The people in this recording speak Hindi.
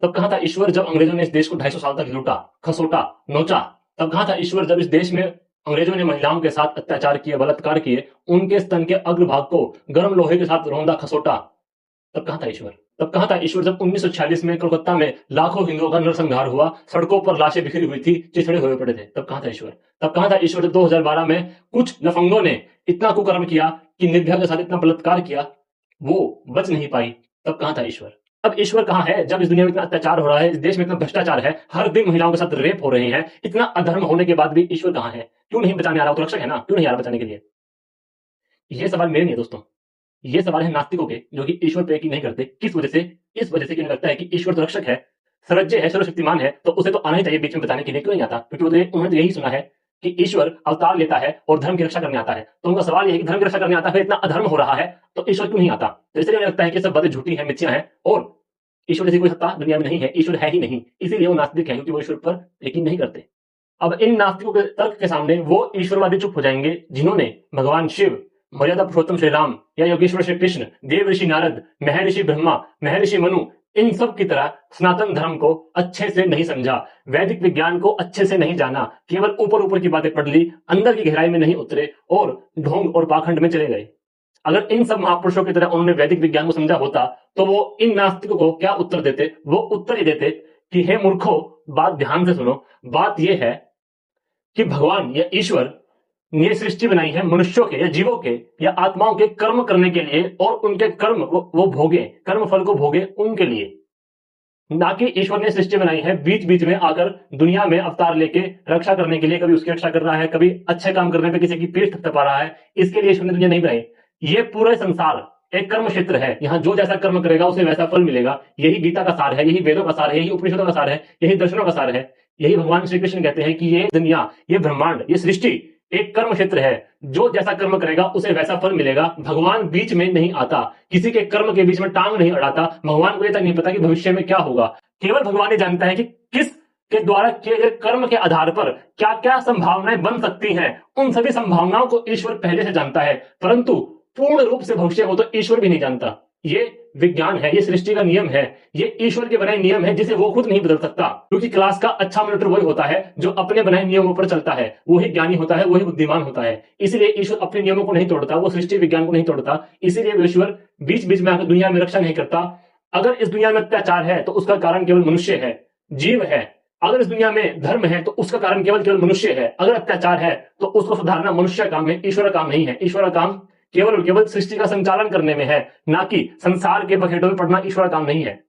तब कहां था ईश्वर जब अंग्रेजों ने इस देश को 250 साल तक लूटा, खसोटा, नोचा? तब कहां था ईश्वर जब इस देश में अंग्रेजों ने महिलाओं के साथ अत्याचार किए, बलात्कार किए, उनके स्तन के अग्रभाग को गर्म लोहे के साथ रौंदा, खसोटा? तब कहां था ईश्वर? तब कहां था ईश्वर जब 1946 में कोलकाता में लाखों हिंदुओं का नरसंहार हुआ, सड़कों पर लाशें बिखरी हुई थी, चिथड़े हुए पड़े थे? तब कहां था ईश्वर? तब कहां था ईश्वर जब 2012 में कुछ लफंगों ने इतना कुकर्म किया कि निर्भया के साथ इतना बलात्कार किया, वो बच नहीं पाई? तब कहां था ईश्वर? अब ईश्वर कहां है जब इस दुनिया में इतना अत्याचार हो रहा है, इस देश में इतना भ्रष्टाचार है, हर दिन महिलाओं के साथ रेप हो रहे हैं, इतना अधर्म होने के बाद भी ईश्वर कहां है? क्यों नहीं बचाने आ रहा? वो तो रक्षक है ना, क्यों नहीं आ रहा बचाने के लिए? ये सवाल मेरे नहीं है दोस्तों, ये सवाल है नास्तिकों के, जो कि ईश्वर पे यकीन नहीं करते। किस वजह से? इस वजह से कि उन्हें लगता है कि ईश्वर तो रक्षक है, सर्वज्ञ है, सर्वशक्तिमान है, तो उसे तो आना ही चाहिए बीच में बचाने के लिए। क्यों नहीं आता? क्योंकि उन्होंने तो यही सुना है कि ईश्वर अवतार लेता है और धर्म की रक्षा करने आता है। तो उनका सवाल ये है कि धर्म की रक्षा करने आता है, इतना अधर्म हो रहा है, तो ईश्वर क्यों नहीं आता? तो इसलिए उन्हें लगता है कि सब बातें झूठी हैं, मिथ्या हैं और ईश्वर जैसी कोई सत्ता दुनिया में नहीं है, ईश्वर है ही नहीं। इसीलिए वो नास्तिक है, क्योंकि वो ईश्वर पर यकीन नहीं करते। अब इन नास्तिकों के तर्क के सामने वो ईश्वरवादी चुप हो जाएंगे जिन्होंने भगवान शिव, मर्यादा पुरुषोत्तम श्री राम या योगेश्वर श्री कृष्ण, देव ऋषि नारद, महर्षि ब्रह्मा, महर्षि मनु, इन सब की तरह सनातन धर्म को अच्छे से नहीं समझा, वैदिक विज्ञान को अच्छे से नहीं जाना, केवल ऊपर ऊपर की बातें पढ़ ली, अंदर की गहराई में नहीं उतरे और ढोंग और पाखंड में चले गए। अगर इन सब महापुरुषों की तरह उन्होंने वैदिक विज्ञान को समझा होता तो वो इन नास्तिकों को क्या उत्तर देते? वो उत्तर ये देते कि हे मूर्खों, बात ध्यान से सुनो। बात यह है कि भगवान या ईश्वर ने सृष्टि बनाई है मनुष्यों के या जीवों के या आत्माओं के कर्म करने के लिए, और उनके कर्म वो भोगे, कर्म फल को भोगे उनके लिए। ना कि ईश्वर ने सृष्टि बनाई है बीच बीच में आकर दुनिया में अवतार लेके रक्षा करने के लिए, कभी उसकी रक्षा कर रहा है, कभी अच्छे काम करने पे किसी की पीठ थपथपा रहा है। इसके लिए ईश्वर ने दुनिया नहीं बनाई। ये पूरे संसार एक कर्म क्षेत्र है, यहाँ जो जैसा कर्म करेगा उसे वैसा फल मिलेगा। यही गीता का सार है, यही वेदों का सार है, यही उपनिषदों का सार है, यही दर्शनों का सार है। यही भगवान श्री कृष्ण कहते हैं कि ये दुनिया, ये ब्रह्मांड, ये सृष्टि एक कर्म क्षेत्र है। जो जैसा कर्म करेगा उसे वैसा फल मिलेगा। भगवान बीच में नहीं आता, किसी के कर्म के बीच में टांग नहीं अड़ाता। भगवान को ये तक नहीं पता कि भविष्य में क्या होगा। केवल भगवान ही जानता है कि किस के द्वारा किए गए कर्म के आधार पर क्या क्या संभावनाएं बन सकती हैं। उन सभी संभावनाओं को ईश्वर पहले से जानता है, परंतु पूर्ण रूप से भविष्य को तो ईश्वर भी नहीं जानता। ये विज्ञान है, ये सृष्टि का नियम है, ये ईश्वर के बनाए नियम है जिसे वो खुद नहीं बदल सकता। क्योंकि क्लास का अच्छा मॉनिटर वही होता है जो अपने बनाए नियमों पर चलता है, वही ज्ञानी होता है, वही बुद्धिमान होता है। इसलिए ईश्वर अपने नियमों को नहीं तोड़ता, वो सृष्टि विज्ञान को नहीं तोड़ता। इसीलिए ईश्वर बीच बीच में आकर दुनिया में रक्षा नहीं करता। अगर इस दुनिया में अत्याचार है तो उसका कारण केवल मनुष्य है, जीव है। अगर इस दुनिया में धर्म है तो उसका कारण केवल केवल मनुष्य है। अगर अत्याचार है तो उसको सुधारना मनुष्य का काम है, ईश्वर का काम नहीं है। ईश्वर का काम केवल और केवल सृष्टि का संचालन करने में है, ना कि संसार के बखेड़ों में पड़ना ईश्वर का काम नहीं है।